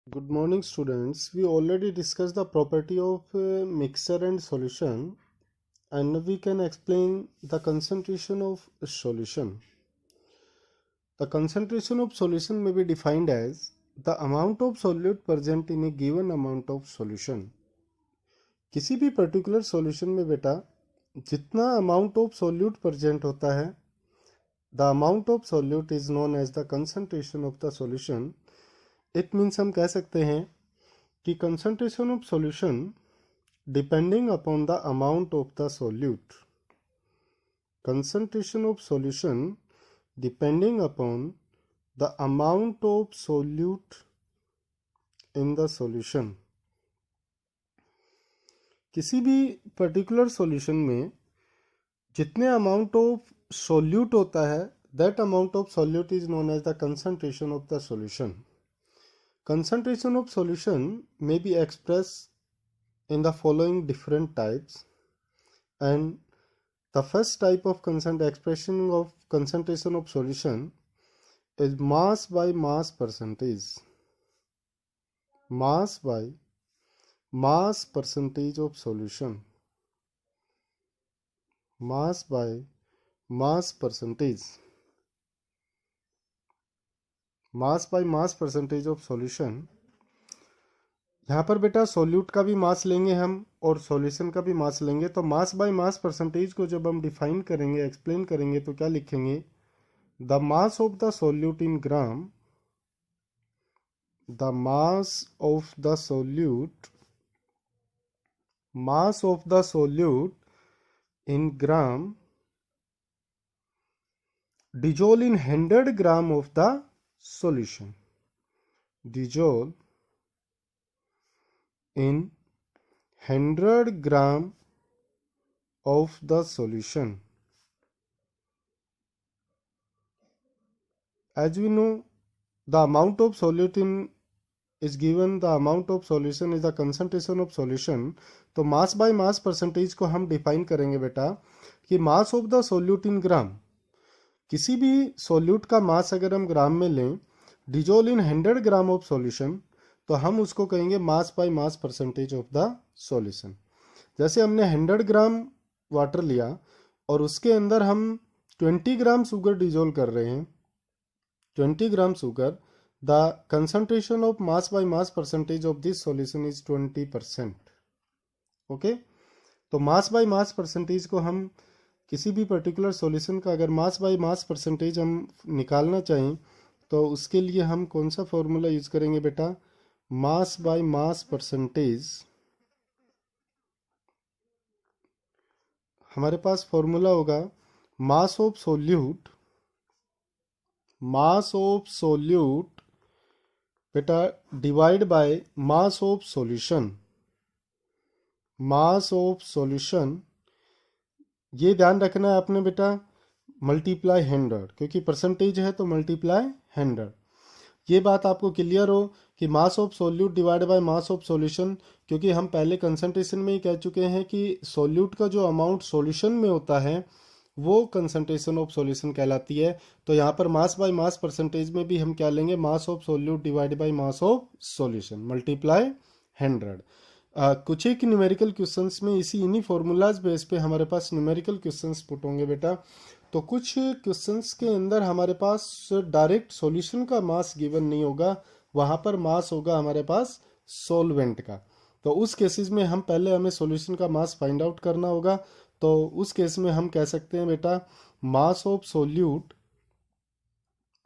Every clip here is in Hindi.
Good morning, students. We already discussed the property of mixture and solution, and we can explain the concentration of solution. The concentration of solution may be defined as the amount of solute present in a given amount of solution. किसी भी पर्टिकुलर सॉल्यूशन में बेटा जितना अमाउंट ऑफ सोल्यूट प्रेजेंट होता है, the amount of solute is known as the concentration of the solution. It means हम कह सकते हैं कि concentration of solution depending upon the amount of the solute. Concentration of solution depending upon the amount of solute in the solution. किसी भी पर्टिकुलर सॉल्यूशन में जितने अमाउंट ऑफ सोल्यूट होता है, that amount of solute is known as the concentration of the solution. Concentration of solution may be expressed in the following different types, and the first type of expression of concentration of solution is mass by mass percentage. Mass by mass percentage of solution. Mass by mass percentage. Mass by mass percentage of solution. यहाँ पर बेटा सॉल्यूट का भी मास लेंगे हम और सॉल्यूशन का भी मास लेंगे. तो मास बाय मास परसेंटेज को जब हम डिफाइन करेंगे, एक्सप्लेन करेंगे, तो क्या लिखेंगे? The mass of the solute in gram. The mass of the solute. Mass of the solute in gram dissolve in 100 gram of the solution. Dissolve in 100 gram of the solution. As we know, the amount of solute in is given, the amount of solution is the concentration of solution. तो mass by mass percentage को हम define करेंगे बेटा कि mass of the solute in gram. किसी भी सोल्यूट का मास अगर हम ग्राम में लें, dissolve in 100 gram of solution, तो हम उसको कहेंगे मास by mass percentage of the solution. जैसे हमने 100 ग्राम वाटर लिया और उसके अंदर हम 20 ग्राम शुगर डिजोल कर रहे हैं. 20 gram sugar, the concentration of mass by mass percentage of this solution is 20%. Okay, तो मास बाय मास परसेंटेज को हम किसी भी पर्टिकुलर सॉल्यूशन का अगर मास बाय मास परसेंटेज हम निकालना चाहें, तो उसके लिए हम कौन सा फॉर्मूला यूज करेंगे बेटा? Mass by mass percentage. हमारे पास फॉर्मूला होगा mass of solute. Mass of solute बेटा divide by mass of solution. Mass of solution, ये ध्यान रखना है आपने बेटा, मल्टीप्लाई 100, क्योंकि परसेंटेज है तो मल्टीप्लाई 100. ये बात आपको क्लियर हो कि मास of solute divide by mass of solution, क्योंकि हम पहले कंसंट्रेशन में ही कह चुके हैं कि सोल्यूट का जो अमाउंट सॉल्यूशन में होता है वो कंसंट्रेशन ऑफ सॉल्यूशन कहलाती है. तो यहाँ पर मास बाय मास परसेंटेज में भी हम क्या लेंगे? मास of solute divide by mass of solution multiply 100. कुछ एक न्यूमेरिकल क्वेश्चंस में इन्हीं फॉर्मूलाज बेस पे हमारे पास न्यूमेरिकल क्वेश्चंस पुट होंगे बेटा. तो कुछ क्वेश्चंस के अंदर हमारे पास डायरेक्ट सॉल्यूशन का मास गिवन नहीं होगा, वहां पर मास होगा हमारे पास सॉल्वेंट का. तो उस केसेस में हम पहले हमें सॉल्यूशन का मास फाइंड आउट करना होगा. तो उस केस में हम कह सकते हैं बेटा mass of solute.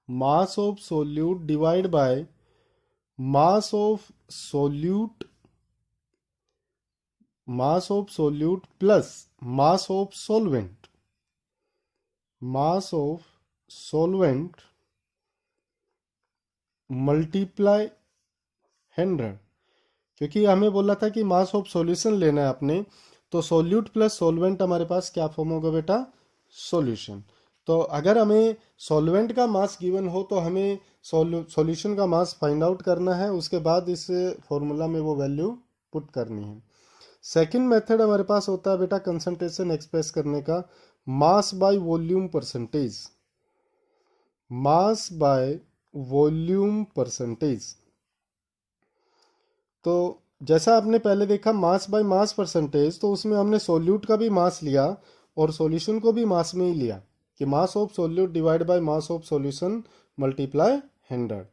Mass of solute divide by mass of solute. mass of solute plus mass of solvent. Mass of solvent multiply 100. क्योंकि हमें बोला था कि मास ऑफ सॉल्यूशन लेना है आपने, तो सोल्यूट प्लस सॉल्वेंट हमारे पास क्या फॉर्म होगा बेटा? सॉल्यूशन. तो अगर हमें सॉल्वेंट का मास गिवन हो तो हमें सॉल्यूशन का मास फाइंड आउट करना है, उसके बाद इस फॉर्मूला में वो वैल्यू पुट करनी है. सेकेंड मेथड हमारे पास होता है बेटा कंसंट्रेशन एक्सप्रेस करने का, मास by volume percentage. Mass by volume percentage. तो जैसा आपने पहले देखा मास बाय मास परसेंटेज, तो उसमें हमने सोल्यूट का भी मास लिया और सॉल्यूशन को भी मास में ही लिया कि मास of solute divide by mass of solution multiply 100।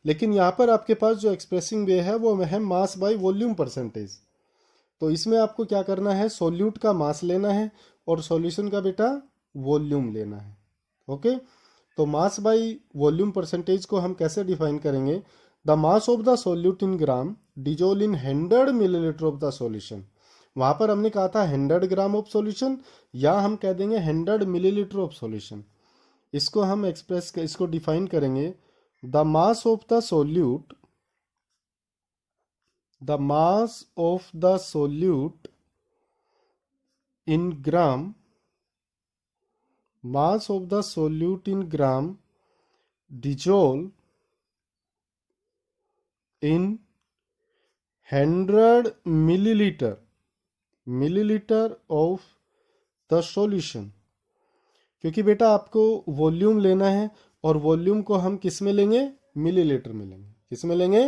लेकिन यहाँ पर आपके पास जो एक्सप्रेसिंग वे है वो है मास बाय वॉल्यूम परसेंटेज। तो इसमें आपको क्या करना है, सोल्यूट का मास लेना है और सॉल्यूशन का बेटा वॉल्यूम लेना है। ओके, तो मास बाय वॉल्यूम परसेंटेज को हम कैसे डिफाइन करेंगे, the mass of the solute in gram dissolve in 100 millilitre of the solution. वहां पर हमने कहा था 100 ग्राम ऑफ सॉल्यूशन, या हम कह देंगे 100 मिलीलीटर ऑफ सॉल्यूशन। इसको हम इसको डिफाइन करेंगे, the mass of the solute, the mass of the solute in gram, mass of the solute in gram dissolve in 100 milliliter of the solution। क्योंकि बेटा आपको वॉल्यूम लेना है और वॉल्यूम को हम किस में लेंगे, मिलीलीटर में लेंगे। किस में लेंगे,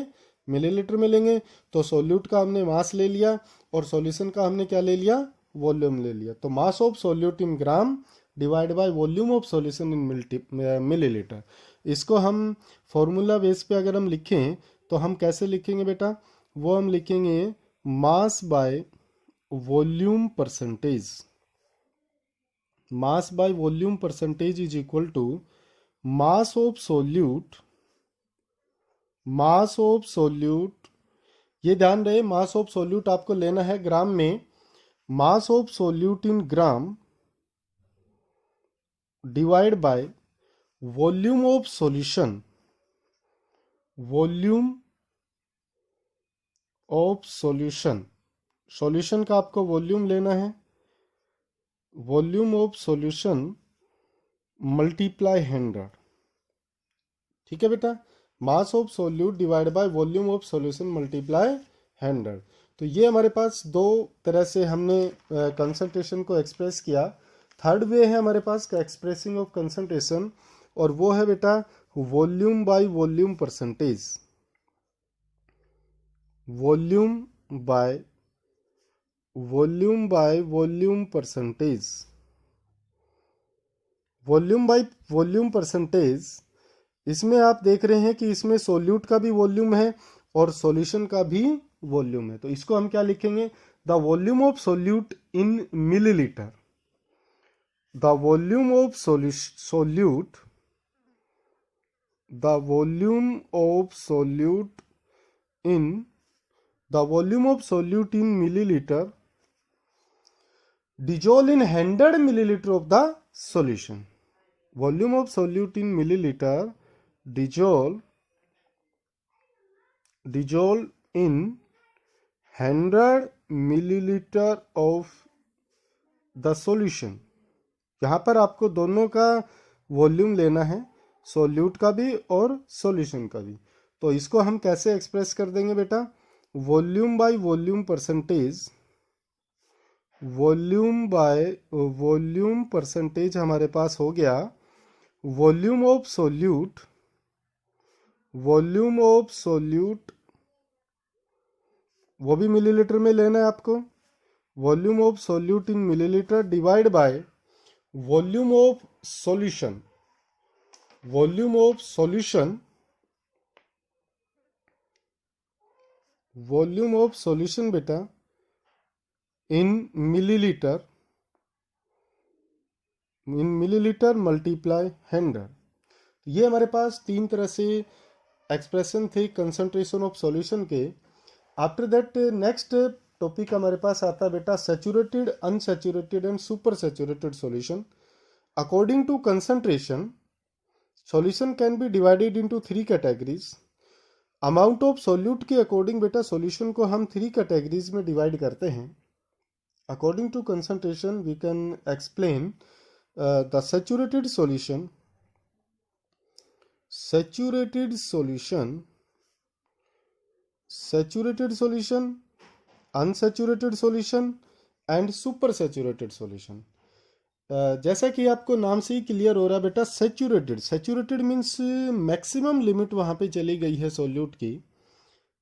मिलीलीटर में लेंगे। तो सोल्यूट का हमने मास ले लिया और सॉल्यूशन का हमने क्या ले लिया, वॉल्यूम ले लिया। तो mass of solute in gram divide by volume of solution in millilitre. इसको हम फॉर्मूला बेस पे अगर हम लिखें तो हम कैसे लिखेंगे बेटा, वो हम लिखेंगे mass by volume percentage. Mass by volume percentage is equal to mass of solute, mass of solute, ये ध्यान रहे मास ऑफ सोल्यूट आपको लेना है ग्राम में। मास of solute in gram divide by volume of solution, volume of solution, solution का आपको वॉल्यूम लेना है, वॉल्यूम ऑफ सॉल्यूशन मल्टीप्लाई 100। ठीक है बेटा, mass of solute divide by volume of solution multiply 100। तो ये हमारे पास दो तरह से हमने कंसंट्रेशन को एक्सप्रेस किया। थर्ड वे है हमारे पास का एक्सप्रेसिंग ऑफ कंसंट्रेशन, और वो है बेटा volume by volume percentage. Volume by volume percentage, volume by volume percentage. इसमें आप देख रहे हैं कि इसमें सोल्यूट का भी वॉल्यूम है और सॉल्यूशन का भी वॉल्यूम है। तो इसको हम क्या लिखेंगे, the volume of solute in millilitre, the volume of solute, the volume of solute in, the volume of solute in millilitre dissolve in 100 milliliter of the solution। volume of solute in milliliter dissolve in 100 milliliter of the solution। यहाँ पर आपको दोनों का वॉल्यूम लेना है, सोल्यूट का भी और सॉल्यूशन का भी। तो इसको हम कैसे एक्सप्रेस कर देंगे बेटा, volume by volume percentage, volume by volume percentage हमारे पास हो गया volume of solute, volume of solute वो भी मिलीलीटर में लेना है आपको, volume of solute in millilitre divide by volume of solution, volume of solution, volume of solution बेटा इन मिलीलीटर, इन मिलीलीटर मल्टीप्लाई 100। ये हमारे पास तीन तरह से एक्सप्रेशन थे कंसंट्रेशन ऑफ सॉल्यूशन के। आफ्टर दैट नेक्स्ट टॉपिक हमारे पास आता है बेटा saturated, unsaturated and super saturated solution. According to concentration solution can be divided into 3 categories. Amount of solute के अकॉर्डिंग बेटा सॉल्यूशन को हम 3 कैटेगरीज में डिवाइड करते हैं। According to concentration, we can explain the saturated solution, saturated solution, saturated solution, unsaturated solution and super saturated solution। जैसा कि आपको नाम से ही क्लियर हो रहा है बेटा, saturated, saturated means maximum limit वहाँ पे चली गई है सोल्यूट की।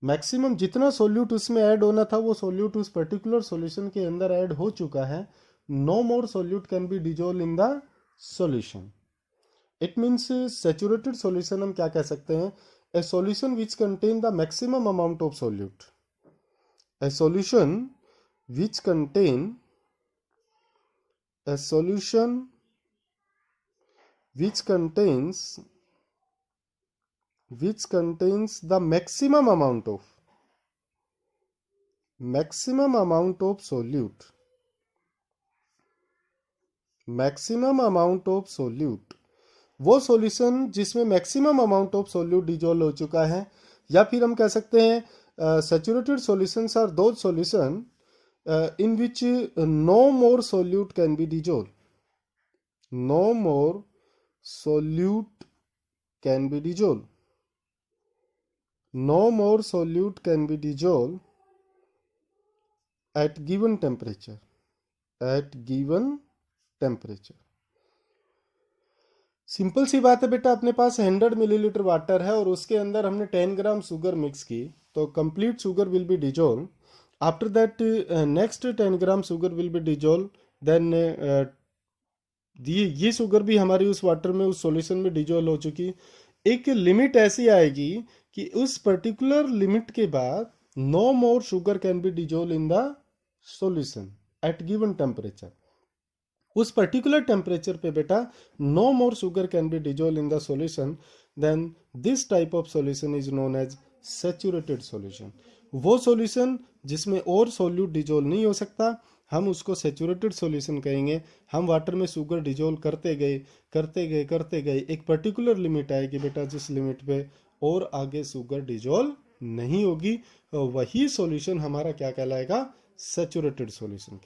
मैक्सिमम जितना सोल्यूट उसमें ऐड होना था वो सोल्यूट उस पर्टिकुलर सॉल्यूशन के अंदर ऐड हो चुका है. No more solute can be dissolve in the solution. It means saturated solution हम क्या कह सकते हैं? A solution which contain the maximum amount of solute. A solution which contain a solution which contains the maximum amount of solute. Maximum amount of solute, वो सॉल्यूशन जिसमें maximum amount of solute dissolve हो चुका है. या फिर हम कह सकते हैं saturated solutions are those solution in which no more solute can be dissolved. No more solute can be dissolved. No more solute can be dissolved at given temperature. At given temperature. Simple सी बात है बेटा, अपने पास 100 मिलीलीटर वाटर है और उसके अंदर हमने 10 ग्राम शुगर मिक्स की, तो complete sugar will be dissolve. After that, next 10 gram sugar will be dissolve. Then ये शुगर भी हमारी उस वाटर में, उस सॉल्यूशन में डिजोल्व हो चुकी. एक लिमिट ऐसी आएगी कि उस पर्टिकुलर लिमिट के बाद no more sugar can be dissolve in the solution at given temperature. उस पर्टिकुलर टेम्परेचर पे बेटा no more sugar can be dissolve in the solution. Then this type of solution is known as saturated solution. वो सॉल्यूशन जिसमें और सोल्यूट डिजोल्व नहीं हो सकता, हम उसको सैचुरेटेड सॉल्यूशन कहेंगे. हम वाटर में शुगर डिजोल्व करते गए, एक पर्टिकुलर लिमिट आएगी बेटा जिस लिमिट पे और आगे शुगर डिजोल्व नहीं होगी. वही सॉल्यूशन हमारा क्या कहलाएगा? Saturated solution.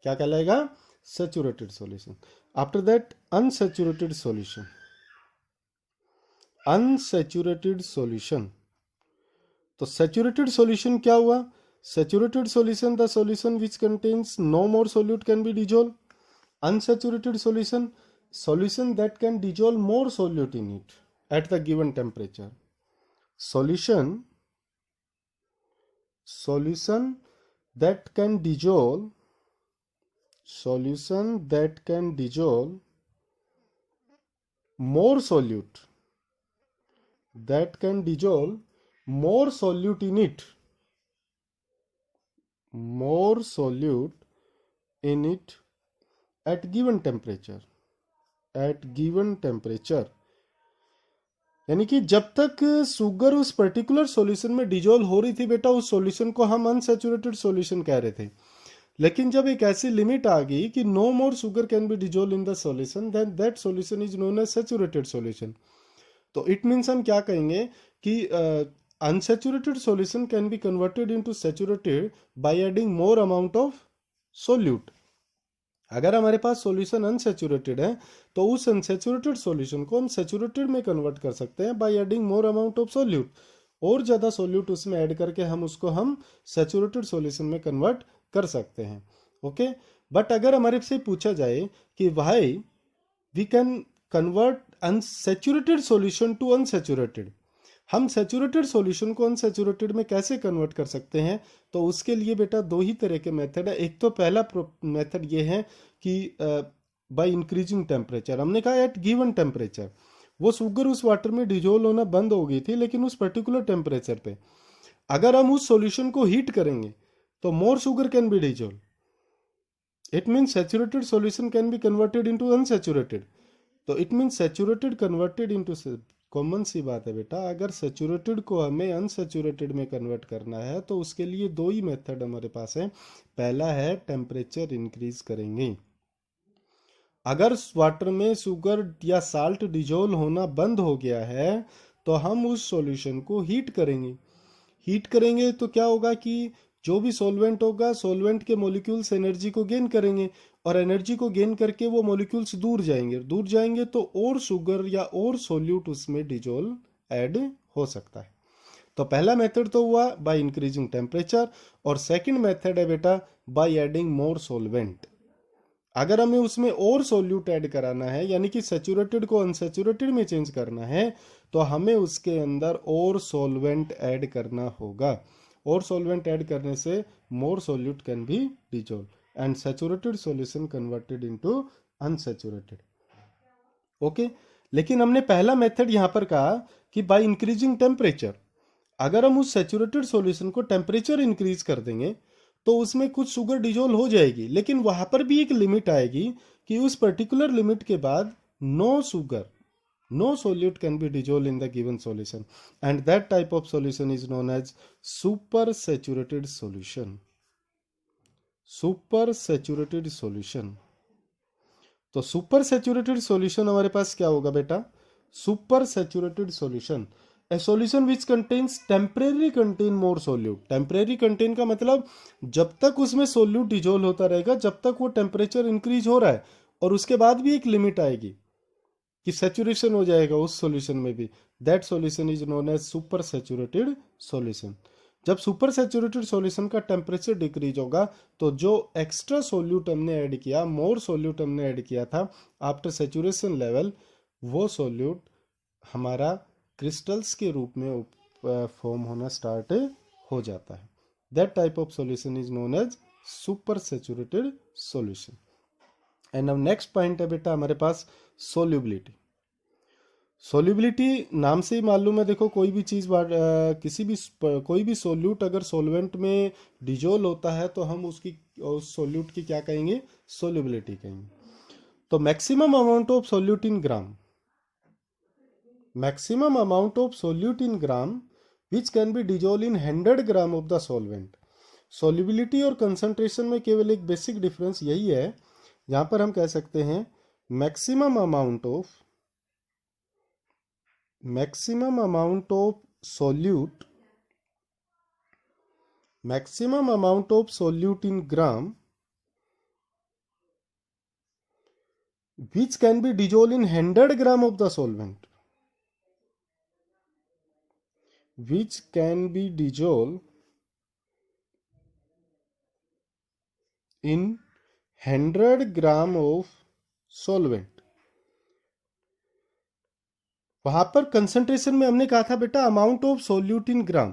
क्या कहलाएगा? Saturated solution. After that unsaturated solution. Unsaturated solution. तो सैचुरेटेड सॉल्यूशन क्या हुआ? Saturated solution the solution which contains no more solute can be dissolve. Unsaturated solution, solution that can dissolve more solute in it at the given temperature. Solution that can dissolve more solute, that can dissolve more solute in it, at given temperature. यानी कि जब तक शुगर उस पर्टिकुलर सॉल्यूशन में डिजोल्व हो रही थी बेटा, उस सॉल्यूशन को हम अनसैचुरेटेड सॉल्यूशन कह रहे थे. लेकिन जब एक ऐसी लिमिट आ गई कि no more sugar can be dissolve in the solution, then that solution is known as saturated solution. तो इट मीन्स हम क्या कहेंगे कि unsaturated solution can be converted into saturated by adding more amount of solute. अगर हमारे पास सॉल्यूशन अनसैचुरेटेड है तो उस अनसैचुरेटेड सॉल्यूशन को हम सैचुरेटेड में कन्वर्ट कर सकते हैं bye adding more amount of solute. और ज़्यादा सोल्यूट उसमें ऐड करके हम सैचुरेटेड सॉल्यूशन में कन्वर्ट कर सकते हैं. ओके, बट अगर हमारे से पूछा जाए कि why we can convert unsaturated solution to unsaturated, हम सैचुरेटेड सॉल्यूशन को अनसैचुरेटेड में कैसे कन्वर्ट कर सकते हैं, तो उसके लिए बेटा दो ही तरह के मेथड है. एक तो पहला मेथड ये है कि बाय इंक्रीजिंग टेम्परेचर. हमने कहा एट गिवन टेम्परेचर वो शुगर उस वाटर में डिजोल्व होना बंद हो गई थी, लेकिन उस पर्टिकुलर टेम्परेचर पे अगर हम उस सॉल्यूशन को हीट करेंगे तो more sugar can be dissolve. It means saturated solution can be converted into unsaturated. तो it means saturated converted into, common सी बात है बेटा, अगर सैचुरेटेड को हमें अनसैचुरेटेड में कन्वर्ट करना है तो उसके लिए दो ही मेथड हमारे पास है. पहला है टेम्परेचर इंक्रीज करेंगे. अगर वाटर में शुगर या साल्ट डिजोल्व होना बंद हो गया है तो हम उस सॉल्यूशन को हीट करेंगे तो क्या होगा कि जो भी सॉल्वेंट होगा, सॉल्वेंट के मॉलिक्यूल्स एनर्जी को गेन करेंगे और एनर्जी को गेन करके वो मॉलिक्यूल्स दूर जाएंगे तो और शुगर या और सोल्यूट उसमें डिजोल्व ऐड हो सकता है. तो पहला मेथड तो हुआ बाय इंक्रीजिंग टेम्परेचर, और सेकंड मेथड है बेटा बाय एडिंग मोर सॉल्वेंट. अगर हमें उसमें और सोल्यूट ऐड कराना है, यानी कि सैचुरेटेड को अनसैचुरेटेड में चेंज करना है, तो हमें उसके अंदर और सॉल्वेंट ऐड करना होगा, और सॉल्वेंट ऐड करने से मोर solute can be dissolve and saturated solution converted into unsaturated. Okay, लेकिन हमने पहला मेथड यहां पर कहा कि बाय इंक्रीजिंग टेम्परेचर, अगर हम उस सैचुरेटेड सॉल्यूशन को टेम्परेचर इंक्रीज कर देंगे तो उसमें कुछ शुगर डिजोल्व हो जाएगी, लेकिन वहां पर भी एक लिमिट आएगी कि उस पर्टिकुलर लिमिट के बाद no sugar, no solute can be dissolved in the given solution, and that type of solution is known as super saturated solution. Super saturated solution. तो सुपर सैचुरेटेड सॉल्यूशन हमारे पास क्या होगा बेटा? Super saturated solution, A solution which contains temporary contain more solute. Temporary contain का मतलब जब तक उसमें सोल्यूट डिजोल्व होता रहेगा, जब तक वो टेम्परेचर इंक्रीज हो रहा है, और उसके बाद भी एक लिमिट आएगी कि सैचुरेशन हो जाएगा उस सॉल्यूशन में भी। That solution is known as super saturated solution. जब सुपर सैचुरेटेड सॉल्यूशन का टेम्परेचर डिक्रीज होगा तो जो एक्स्ट्रा सोल्यूट हमने ऐड किया, मोर सोल्यूट हमने ऐड किया था आफ्टर सैचुरेशन लेवल, वो सोल्यूट हमारा क्रिस्टल्स के रूप में फॉर्म होना स्टार्ट हो जाता है। That type of solution is known as super saturated solution. And अब नेक्स्ट पॉइंट है बेटा हमारे पास सोल्यूबिलिटी। सोल्यूबिलिटी नाम से ही मालूम है, देखो कोई भी चीज कोई भी सोल्यूट अगर सोलवेंट में डिजोल्व होता है तो हम उस सोल्यूट की क्या कहेंगे? सोल्यूबिलिटी कहेंगे। तो maximum amount of solute in gram, maximum amount of solute in gram which can be dissolve in 100 gram of the solvent. Solubility और कंसंट्रेशन में केवल एक बेसिक डिफरेंस यही है, यहां पर हम कह सकते हैं maximum amount of solute, maximum amount of solute in gram which can be dissolved in 100 gram of the solvent, which can be dissolved in 100 gram of solvent। वहां पर कंसंट्रेशन में हमने कहा था बेटा amount of solute in gram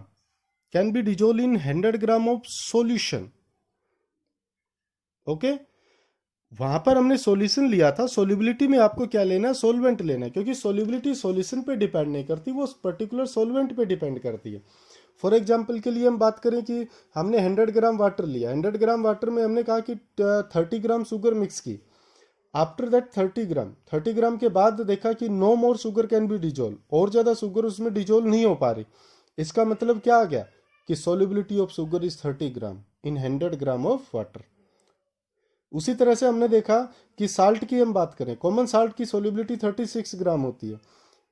can be dissolve in 100 gram of solution. Okay, वहां पर हमने सॉल्यूशन लिया था, सोल्यूबिलिटी में आपको क्या लेना? सोलवेंट लेना, क्योंकि सोल्यूबिलिटी सॉल्यूशन पे डिपेंड नहीं करती, वो पर्टिकुलर सोलवेंट पे डिपेंड करती है। फॉर एग्जाम्पल के लिए हम बात करें कि हमने 100 ग्राम वाटर लिया, 100 ग्राम वाटर में हमने कहा कि 30 ग्राम शुगर मिक्स की। आफ्टर दैट 30 ग्राम के बाद देखा कि no more sugar can be dissolve, और ज्यादा शुगर उसमें डिजोल्व नहीं हो पा रही। इसका मतलब क्या आ गया कि solubility of sugar is 30 gram in 100 gram of water. उसी तरह से हमने देखा कि साल्ट की हम बात करें, कॉमन साल्ट की सोल्यूबिलिटी 36 ग्राम होती है।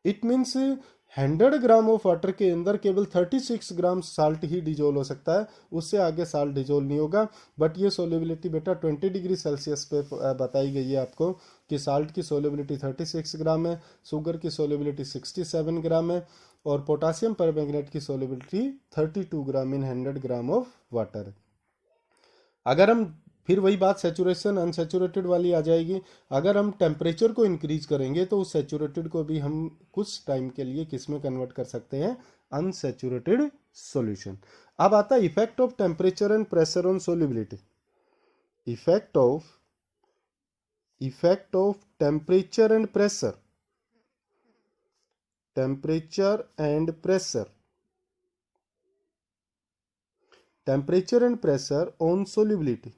It means 100 gram of water के अंदर केवल 36 ग्राम साल्ट ही डिजोल्व हो सकता है, उससे आगे साल्ट डिजोल्व नहीं होगा। बट ये सोल्यूबिलिटी बेटा 20 डिग्री सेल्सियस पे बताई गई है आपको कि साल्ट की सोल्यूबिलिटी 36 ग्राम है, शुगर की सोल्यूबिलिटी 67 ग्राम है, और पोटासियम परमैंगनेट की solubility 32 gram in 100 gram of water. अगर हम फिर वही बात सैचुरेशन अनसैचुरेटेड वाली आ जाएगी, अगर हम टेम्परेचर को इंक्रीज करेंगे तो उस सैचुरेटेड को भी हम कुछ टाइम के लिए किस में कन्वर्ट कर सकते हैं? Unsaturated solution. अब आता है effect of temperature and pressure on solubility. Effect of temperature and pressure, temperature and pressure, temperature and pressure on solubility.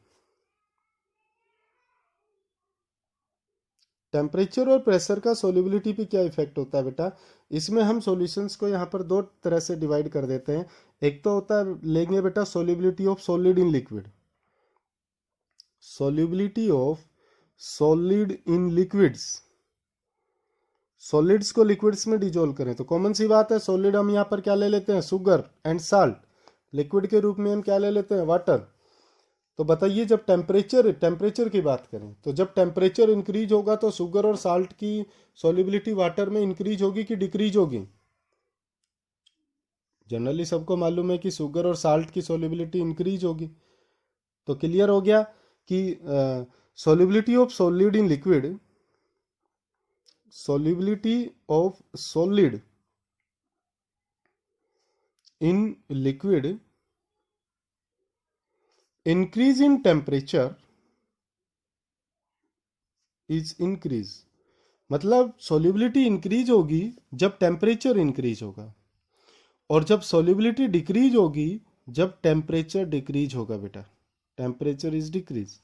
Temperature और प्रेशर का सोल्यूबिलिटी पे क्या इफेक्ट होता है बेटा? इसमें हम सॉल्यूशंस को यहाँ पर दो तरह से डिवाइड कर देते हैं। एक तो होता है, लेंगे बेटा solubility of solid in liquid, solubility of solid in liquids. Solids को लिक्विड्स में डिजोल्व करें तो कॉमन सी बात है, सॉलिड हम यहाँ पर क्या ले लेते हैं? Sugar and salt. लिक्विड के रूप में हम क्या ले लेते हैं? वाटर। तो बताइए जब टेम्परेचर की बात करें तो जब टेम्परेचर इंक्रीज होगा तो शुगर और साल्ट की सॉल्युबिलिटी वाटर में इंक्रीज होगी कि डिक्रीज होगी? जनरली सबको मालूम है कि शुगर और साल्ट की सॉल्युबिलिटी इंक्रीज होगी। तो क्लियर हो गया कि solubility of solid in liquid, solubility of solid in liquid, increase in temperature is increase, मतलब सॉल्युबिलिटी इंक्रीज होगी जब टेम्परेचर इंक्रीज होगा, और जब सॉल्युबिलिटी डिक्रीज होगी जब टेम्परेचर डिक्रीज होगा बेटा। टेम्परेचर इज डिक्रीज,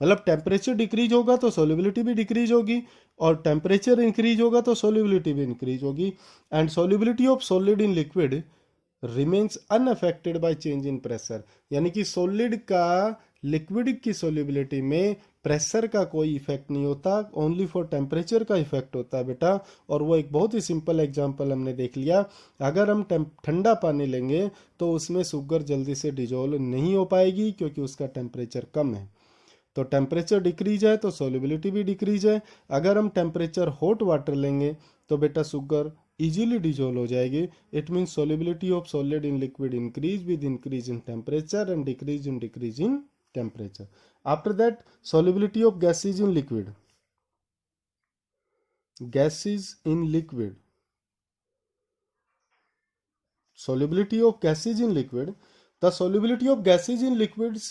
मतलब टेम्परेचर डिक्रीज होगा तो सॉल्युबिलिटी भी डिक्रीज होगी, और टेम्परेचर इंक्रीज होगा तो सॉल्युबिलिटी भी इंक्रीज होगी। And solubility of solid in liquid remains unaffected by change in pressure, यानी कि सॉलिड का लिक्विड की सॉल्युबिलिटी में प्रेशर का कोई इफेक्ट नहीं होता, ओनली फॉर टेम्परेचर का इफेक्ट होता है बेटा। और वो एक बहुत ही सिंपल एग्जांपल हमने देख लिया। अगर हम ठंडा पानी लेंगे तो उसमें शुगर जल्दी से डिजोल्व नहीं हो पाएगी क्योंकि उसका टेम्परेचर कम है। तो टेम्परेचर डिक्रीज है तो सॉल्युबिलिटी भी डिक्रीज है। अगर हम टेम्परेचर हॉट वाटर लेंगे तो बेटा शुगर इजीली डिजोल्व हो जाएगी। It means solubility of solid in liquid increase with increase in temperature and decrease in temperature. After that solubility of gases in liquid, gases in liquid, solubility of gases in liquid, the solubility of gases in liquids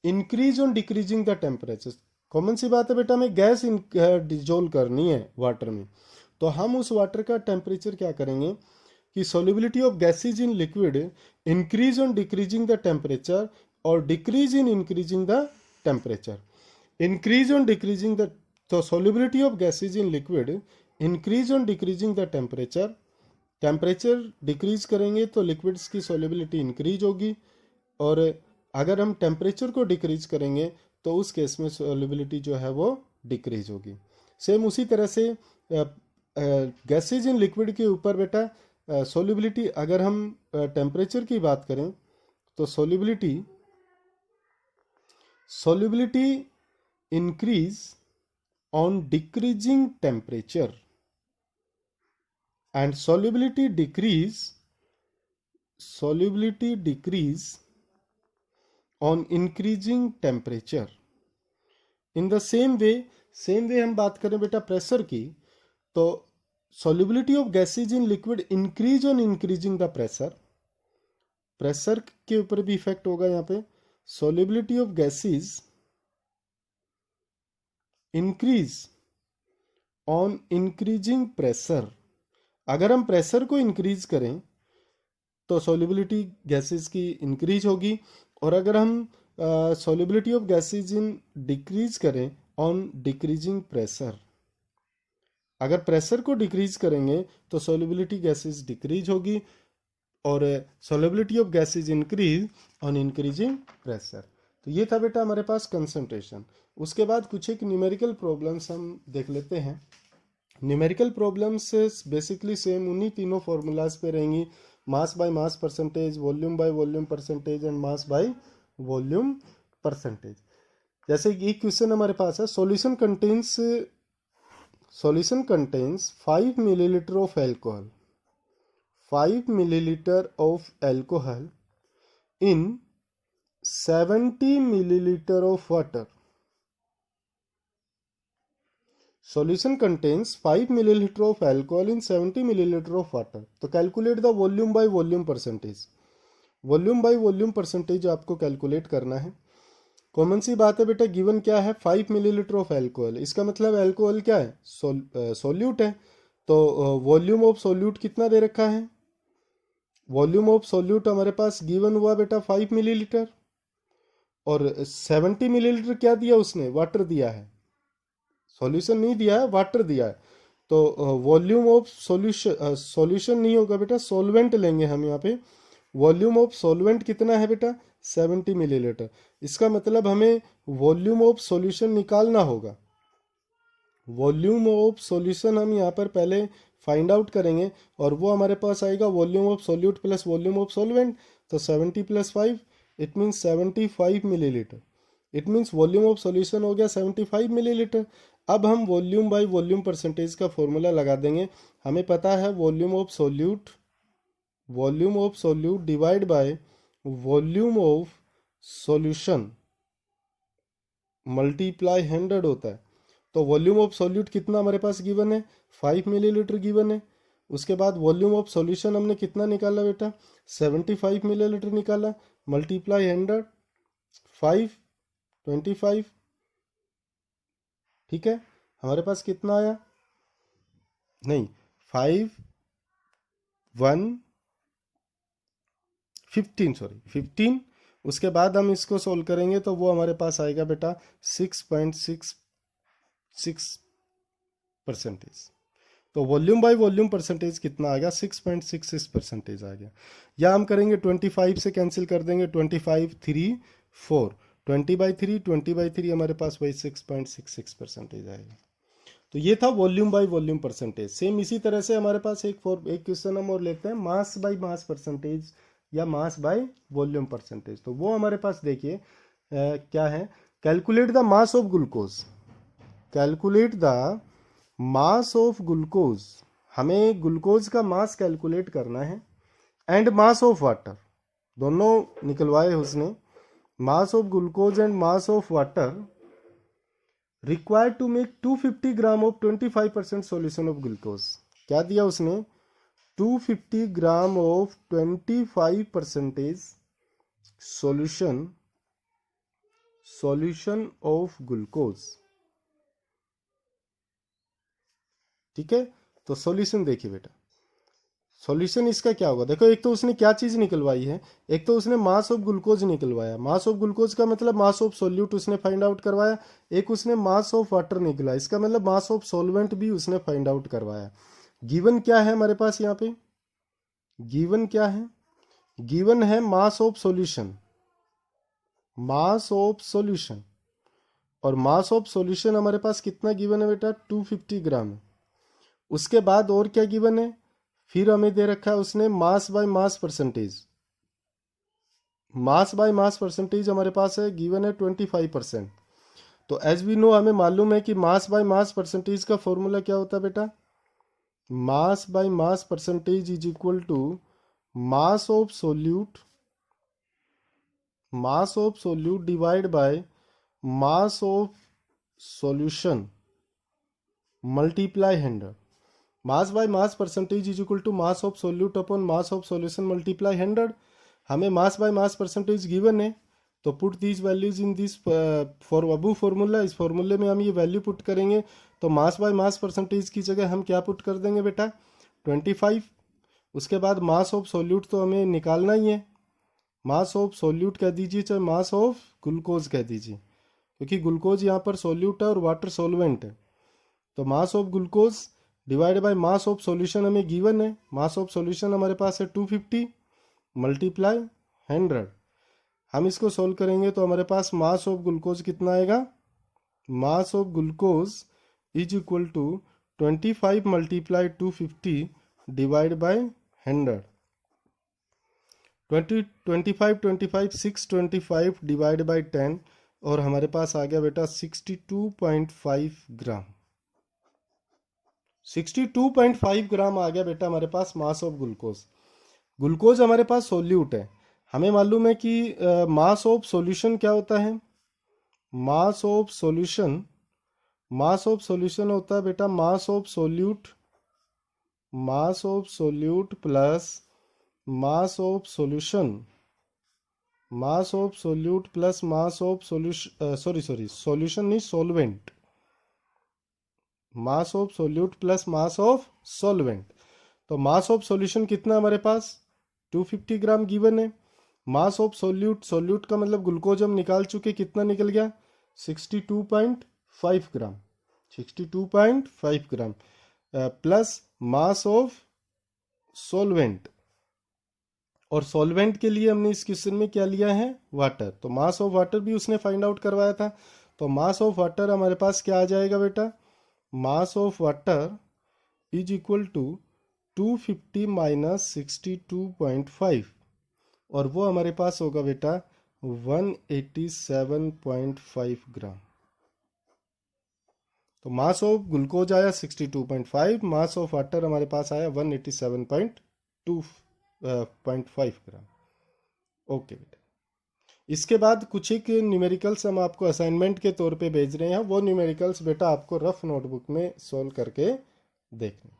increase on decreasing the temperature। Common सी बात है बेटा, हमें गैस डिजोल्व करनी है वाटर में, तो हम उस वाटर का टेम्परेचर क्या करेंगे कि solubility of gases in liquid increase on decreasing the temperature और decrease in increasing the temperature। increase on decreasing the, तो solubility of gases in liquid increase on decreasing the temperature, temperature decrease करेंगे तो लिक्विड्स की सॉल्युबिलिटी इंक्रीज होगी, और अगर हम टेम्परेचर को डिक्रीज करेंगे तो उस केस में सॉल्युबिलिटी जो है वो डिक्रीज होगी। सेम उसी तरह से गैसेज इन लिक्विड के ऊपर बेटा सॉल्युबिलिटी, अगर हम टेम्परेचर की बात करें तो solubility increase on decreasing temperature and solubility decrease on increasing temperature। in the same way हम बात करें बेटा प्रेशर की, तो solubility of gases in liquid increase on increasing the pressure, pressure के ऊपर भी इफेक्ट होगा यहाँ पे। solubility of gases increase on increasing pressure, अगर हम प्रेशर को इंक्रीज करें तो सॉल्युबिलिटी गैसेस की इंक्रीज होगी, और अगर हम solubility of gases in decrease करें ऑन डिक्रीजिंग प्रेशर, अगर प्रेशर को डिक्रीज करेंगे तो सॉल्युबिलिटी गैसेस डिक्रीज होगी, और solubility of gases increase on increasing pressure. तो ये था बेटा हमारे पास कंसंट्रेशन। उसके बाद कुछ एक न्यूमेरिकल प्रॉब्लम्स हम देख लेते हैं। न्यूमेरिकल प्रॉब्लम्स बेसिकली सेम उन्हीं तीनों फॉर्मूलाज पे रहेंगी, मास by mass percentage, volume by volume percentage and mass by volume percentage. जैसे एक क्वेश्चन हमारे पास है, solution contains 5 millilitre of alcohol, 5 millilitre of alcohol in 70 millilitre of water. Solution contains 5 milliliter of alcohol in 70 milliliter of water। तो calculate the volume by volume percentage. Volume by volume percentage आपको कैलकुलेट करना है। कॉमन सी बात है बेटा, गिवन क्या है 5 मिलीलीटर ऑफ एल्कोहल, इसका मतलब एल्कोहल क्या है, सोल्यूट है। तो वॉल्यूम ऑफ सोल्यूट कितना दे रखा है, वॉल्यूम ऑफ सोल्यूट हमारे पास गिवन हुआ बेटा 5 मिलीलीटर, और 70 मिलीलीटर क्या दिया उसने, वाटर दिया है, सॉल्यूशन नहीं दिया है, वाटर दिया है। तो वॉल्यूम ऑफ सॉल्यूशन नहीं होगा बेटा, सॉल्वेंट लेंगे हम यहाँ पे। वॉल्यूम ऑफ सॉल्वेंट कितना है बेटा, 70 मिलीलीटर। इसका मतलब हमें वॉल्यूम ऑफ सॉल्यूशन निकालना होगा। वॉल्यूम ऑफ सॉल्यूशन हम यहाँ पर पहले फाइंड आउट करेंगे, और वो हमारे पास आएगा volume of solute plus volume of solvent. तो 70 + 5 it means 75 millilitre. It means volume of solution हो गया 75 मिलीलीटर। अब हम वॉल्यूम बाय वॉल्यूम परसेंटेज का फॉर्मूला लगा देंगे। हमें पता है volume of solute divide by volume of solution multiply 100 होता है। तो वॉल्यूम ऑफ सॉल्यूट कितना हमारे पास गिवन है, 5 मिलीलीटर गिवन है, उसके बाद वॉल्यूम ऑफ सॉल्यूशन हमने कितना निकाला बेटा, 75 मिलीलीटर निकाला, मल्टीप्लाई 100, 5, 25, ठीक है। हमारे पास कितना आया, नहीं 5, 1, 15, सॉरी 15। उसके बाद हम इसको सोल्व करेंगे तो वो हमारे पास आएगा बेटा 6.66%। तो वॉल्यूम बाय वॉल्यूम परसेंटेज कितना आ गया, 6.66% आ गया। या हम करेंगे 25 से कैंसिल कर देंगे, 25, 3, 4, 20/3, 20/3 हमारे पास वही 6.66% आएगा। तो ये था volume by volume percentage. Same इसी तरह से हमारे पास एक क्वेश्चन हम और लेते हैं, मास बाय मास परसेंटेज या मास बाय वॉल्यूम परसेंटेज। तो वो हमारे पास देखिए क्या है, calculate the mass of glucose, calculate the mass of glucose, हमें ग्लूकोज का मास कैलकुलेट करना है, एंड मास ऑफ वाटर, दोनों निकलवाए उसने, mass of glucose and mass of water required to make 250 gram of 25% solution of glucose. क्या दिया उसने, 250 gram of 25% solution of glucose, ठीक है। तो सॉल्यूशन देखिए बेटा, सॉल्यूशन इसका क्या होगा, देखो एक तो उसने क्या चीज निकलवाई है, एक तो उसने मास ऑफ ग्लूकोज निकलवाया, मास ऑफ ग्लूकोज का मतलब मास ऑफ सोल्यूट उसने फाइंड आउट करवाया, एक उसने मास ऑफ वाटर निकला, इसका मतलब मास ऑफ सॉल्वेंट भी उसने फाइंड आउट करवाया। गिवन क्या है हमारे पास यहाँ पे, गिवन क्या है, गिवन है mass of solution, mass of solution, और मास ऑफ सॉल्यूशन हमारे पास कितना गिवन है बेटा, 250 ग्राम है। उसके बाद और क्या गिवन है, फिर हमें दे रखा है उसने मास by mass percentage, mass by mass percentage हमारे पास है गिवन है 25%। तो एज वी नो हमें मालूम है कि मास बाय मास परसेंटेज का फॉर्मूला क्या होता है बेटा, mass by mass percentage is equal to mass of solute, mass of solute divide by mass of solution multiply 100। Mass by mass percentage is equal to mass of solute upon mass of solution multiply 100। हमें mass by mass percentage given है, तो put these values in this for above formula, इस फॉर्मूले में हम ये वैल्यू पुट करेंगे। तो मास बाय मास परसेंटेज की जगह हम क्या पुट कर देंगे बेटा, 25। उसके बाद मास ऑफ सोल्यूट तो हमें निकालना ही है, मास ऑफ सोल्यूट कह दीजिए चाहे मास ऑफ ग्लूकोज कह दीजिए, क्योंकि ग्लूकोज यहाँ पर सोल्यूट है और वाटर सोलवेंट है। तो mass of glucose divide by mass of solution हमें गिवन है, मास ऑफ सॉल्यूशन हमारे पास है 250 मल्टीप्लाई 100। हम इसको सोल्व करेंगे तो हमारे पास मास ऑफ ग्लूकोज कितना आएगा, mass of glucose is equal to 25 multiply 250 divide by 100। 25 625 divide by 10, और हमारे पास आ गया बेटा 62.5 ग्राम, 62.5 ग्राम आ गया बेटा हमारे पास मास ऑफ ग्लूकोज। ग्लूकोज हमारे पास सोल्यूट है, हमें मालूम है कि मास ऑफ सॉल्यूशन क्या होता है, mass of solution, mass of solution होता है बेटा mass of solute, mass of solute plus mass of solution, mass of solute plus mass of solution, solution नहीं solvent, mass of solute plus mass of solvent. तो मास ऑफ सॉल्यूशन कितना हमारे पास 250 ग्राम गिवन है, मास ऑफ सोल्यूट, सोल्यूट का मतलब ग्लूकोज हम निकाल चुके, कितना निकल गया 62.5 ग्राम, 62.5 gram plus mass of solvent, और सॉल्वेंट के लिए हमने इस क्वेश्चन में क्या लिया है, वाटर। तो मास ऑफ वाटर भी उसने फाइंड आउट करवाया था, तो मास ऑफ वाटर हमारे पास क्या आ जाएगा बेटा, mass of water is equal to 250 minus 62.5, और वो हमारे पास होगा बेटा 187.5 ग्राम। तो मास ऑफ ग्लूकोज आया 62.5, मास ऑफ वाटर हमारे पास आया 187.5 ग्राम। ओके बेटा, इसके बाद कुछ एक न्यूमेरिकल्स हम आपको असाइनमेंट के तौर पे भेज रहे हैं, वो न्यूमेरिकल्स बेटा आपको रफ नोटबुक में सॉल्व करके देखना।